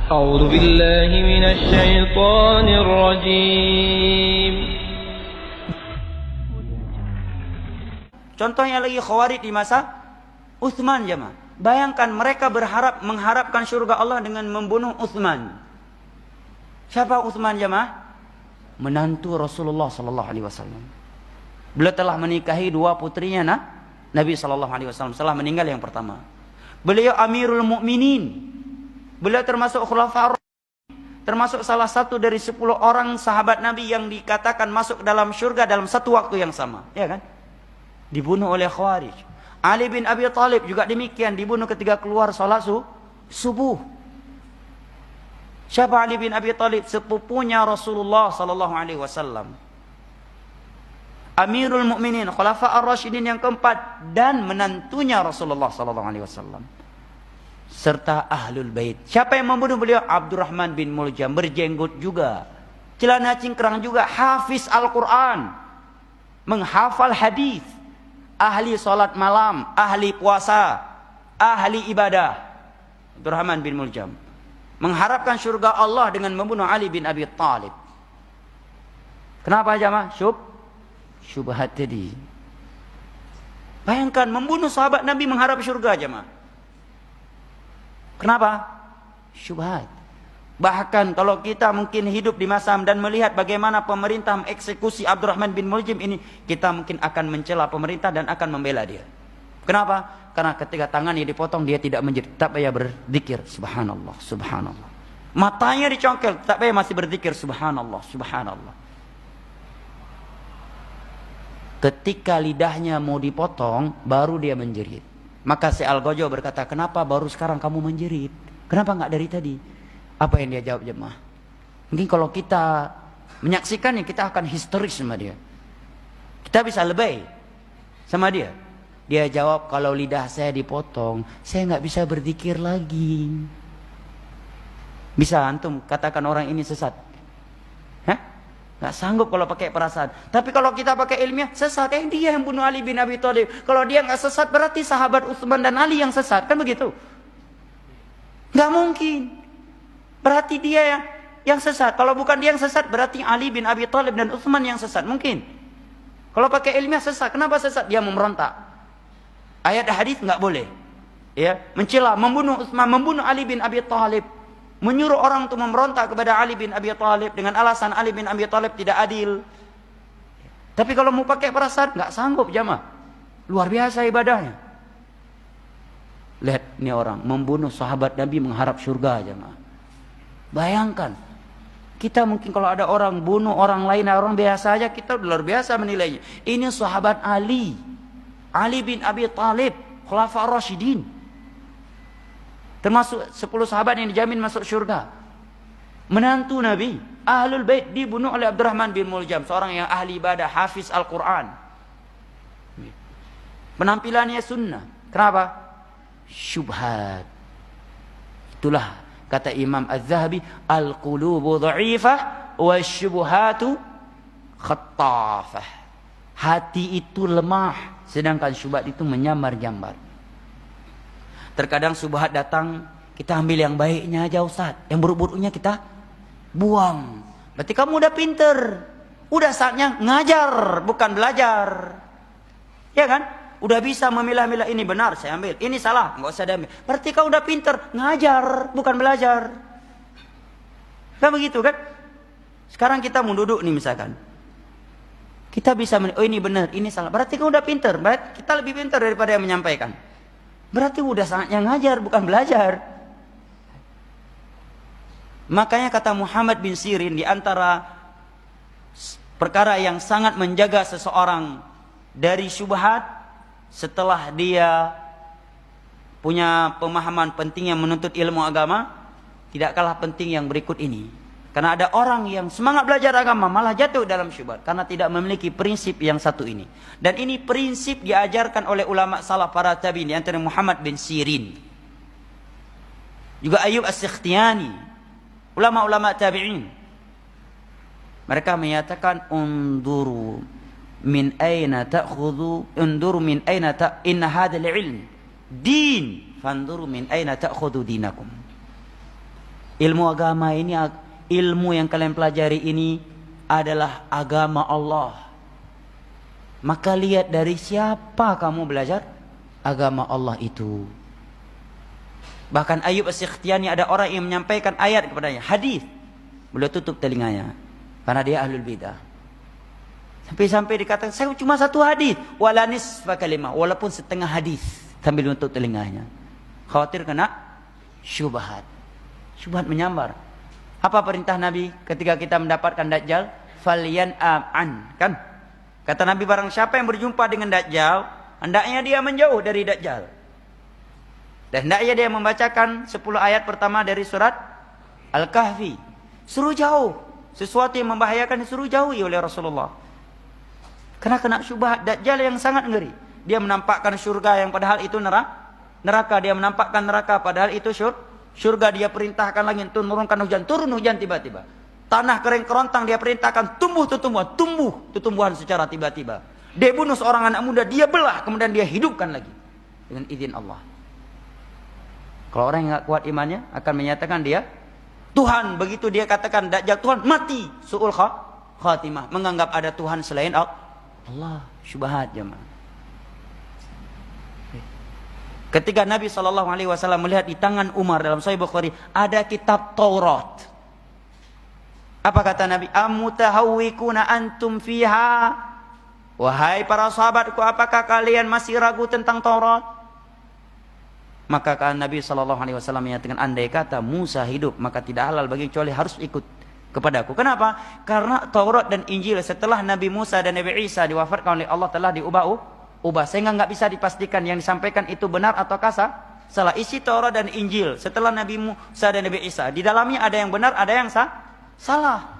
أعوذ بالله من الشيطان الرجيم. Contohnya lagi Khawarij di masa Utsman jemaah. Bayangkan mereka mengharapkan surga Allah dengan membunuh Utsman. Siapa Utsman jemaah? Menantu Rasulullah sallallahu alaihi wasallam. Beliau telah menikahi dua putrinya Nabi sallallahu alaihi wasallam setelah meninggal yang pertama. Beliau Amirul Mukminin. Beliau termasuk khulafa, termasuk salah satu dari 10 orang sahabat Nabi yang dikatakan masuk dalam surga dalam satu waktu yang sama, ya kan? Dibunuh oleh Khawarij. Ali bin Abi Thalib juga demikian, dibunuh ketika keluar salat subuh. Siapa Ali bin Abi Thalib? Sepupunya Rasulullah sallallahu alaihi wasallam. Amirul Mukminin, khulafa ar-rasyidin yang keempat dan menantunya Rasulullah sallallahu alaihi wasallam. Serta ahlul bait. Siapa yang membunuh beliau? Abdurrahman bin Muljam, berjenggot juga, celana cingkrang juga, hafiz Al-Quran, menghafal hadis, ahli salat malam, ahli puasa, ahli ibadah. Abdurrahman bin Muljam mengharapkan surga Allah dengan membunuh Ali bin Abi Thalib. Kenapa jamaah? Syubhat tadi. Bayangkan membunuh sahabat Nabi mengharap surga jamaah. Kenapa? Syubhat. Bahkan kalau kita mungkin hidup di masa dan melihat bagaimana pemerintah mengeksekusi Abdurrahman bin Muljam ini, kita mungkin akan mencela pemerintah dan akan membela dia. Kenapa? Karena ketika tangannya dipotong dia tidak menjerit, tak payah berzikir subhanallah, subhanallah. Matanya dicongkel, tak payah masih berzikir subhanallah, subhanallah. Ketika lidahnya mau dipotong, baru dia menjerit. Maka si Al-Gojo berkata, kenapa baru sekarang kamu menjerit? Kenapa enggak dari tadi? Apa yang dia jawab jemaah? Mungkin kalau kita menyaksikannya, kita akan histeris sama dia. Kita bisa lebay sama dia. Dia jawab, kalau lidah saya dipotong, saya enggak bisa berzikir lagi. Bisa antum katakan orang ini sesat? Hah? Nggak sanggup kalau pakai perasaan. Tapi kalau kita pakai ilmiah, sesat. Dia yang bunuh Ali bin Abi Thalib. Kalau dia nggak sesat, berarti sahabat Utsman dan Ali yang sesat. Kan begitu? Nggak mungkin. Berarti dia yang sesat. Kalau bukan dia yang sesat, berarti Ali bin Abi Thalib dan Utsman yang sesat. Mungkin. Kalau pakai ilmiah sesat. Kenapa sesat? Dia memberontak. Ayat hadis nggak boleh. Ya, mencela, membunuh Utsman, membunuh Ali bin Abi Thalib. Menyuruh orang untuk memberontak kepada Ali bin Abi Thalib dengan alasan Ali bin Abi Thalib tidak adil. Tapi kalau mau pakai perasaan, nggak sanggup jamaah. Luar biasa ibadahnya. Lihat ini orang membunuh sahabat Nabi mengharap surga jamaah. Bayangkan, kita mungkin kalau ada orang bunuh orang lain, orang biasa aja, kita luar biasa menilainya. Ini sahabat Ali, Ali bin Abi Thalib, khulafa ar-rasyidin. Termasuk 10 sahabat yang dijamin masuk surga. Menantu Nabi, ahlul bait, dibunuh oleh Abdurrahman bin Muljam, seorang yang ahli ibadah, hafiz Al-Quran. Penampilannya sunnah. Kenapa? Syubhat. Itulah kata Imam Az-Zahabi, al-qulubu dha'ifah wa syubhatu khattafah. Hati itu lemah, sedangkan syubhat itu menyambar-nyambar. Terkadang subhat datang, kita ambil yang baiknya aja Ustaz. Yang buruk-buruknya kita buang. Berarti kamu udah pinter. Udah saatnya ngajar, bukan belajar. Ya kan? Udah bisa memilah-milah, ini benar saya ambil, ini salah, nggak usah diambil. Berarti kamu udah pinter, ngajar, bukan belajar. Kan begitu kan? Sekarang kita mau duduk nih misalkan. Kita bisa, oh ini benar, ini salah. Berarti kamu udah pinter. Berarti kita lebih pinter daripada yang menyampaikan. Berarti udah saatnya ngajar, bukan belajar. Makanya kata Muhammad bin Sirin, di antara perkara yang sangat menjaga seseorang dari syubhat, setelah dia punya pemahaman pentingnya menuntut ilmu agama, tidak kalah penting yang berikut ini. Karena ada orang yang semangat belajar agama malah jatuh dalam syubhat karena tidak memiliki prinsip yang satu ini. Dan ini prinsip diajarkan oleh ulama salaf para tabi'in, di antara Muhammad bin Sirin, juga Ayyub As-Sikhtiyani, ulama-ulama tabi'in. Mereka menyatakan unduru min aina ta'khudhu, unduru min aina inna hadzal ilm din, fanduru min aina ta'khudhu dinakum. Ilmu agama ini, ilmu yang kalian pelajari ini adalah agama Allah. Maka lihat dari siapa kamu belajar agama Allah itu. Bahkan Ayub As-Sikhtiyani, ada orang yang menyampaikan ayat kepadanya, hadis, beliau tutup telinganya karena dia ahlul bidah. Sampai-sampai dikatakan, saya cuma satu hadis, wala nisfa kalimah, walaupun setengah hadis, sambil menutup telinganya. Khawatir kena syubhat. Syubhat menyambar. Apa perintah Nabi ketika kita mendapatkan Dajjal? Falyan'am, kan? Kata Nabi, barang siapa yang berjumpa dengan Dajjal, hendaknya dia menjauh dari Dajjal. Dan hendaknya dia membacakan 10 ayat pertama dari surat Al-Kahfi. Suruh jauh. Sesuatu yang membahayakan disuruh jauhi oleh Rasulullah. Karena kena syubhat. Dajjal yang sangat ngeri. Dia menampakkan syurga yang padahal itu neraka. Dia menampakkan neraka padahal itu syurga. Dia perintahkan langit menurunkan hujan. Turun hujan tiba-tiba. Tanah kering kerontang dia perintahkan tumbuh tumbuhan secara tiba-tiba. Dia bunuh seorang anak muda, dia belah, kemudian dia hidupkan lagi dengan izin Allah. Kalau orang yang enggak kuat imannya akan menyatakan dia Tuhan. Begitu dia katakan Dajjal Tuhan, mati. Su'ul khatimah, menganggap ada Tuhan selain Allah. Syubhat jemaah. Ketika Nabi SAW melihat di tangan Umar dalam Sahih Bukhari ada kitab Taurat. Apa kata Nabi? Amutahawwikuna antum fiha? Wahai para sahabatku, apakah kalian masih ragu tentang Taurat? Maka Nabi SAW menyatakan, andai kata Musa hidup, maka tidak halal bagi kecuali harus ikut kepadaku. Kenapa? Karena Taurat dan Injil setelah Nabi Musa dan Nabi Isa diwafatkan oleh Allah telah diubah, sehingga nggak bisa dipastikan yang disampaikan itu benar ataukah salah. Isi Taurat dan Injil setelah Nabi Musa dan Nabi Isa, di dalamnya ada yang benar, ada yang salah.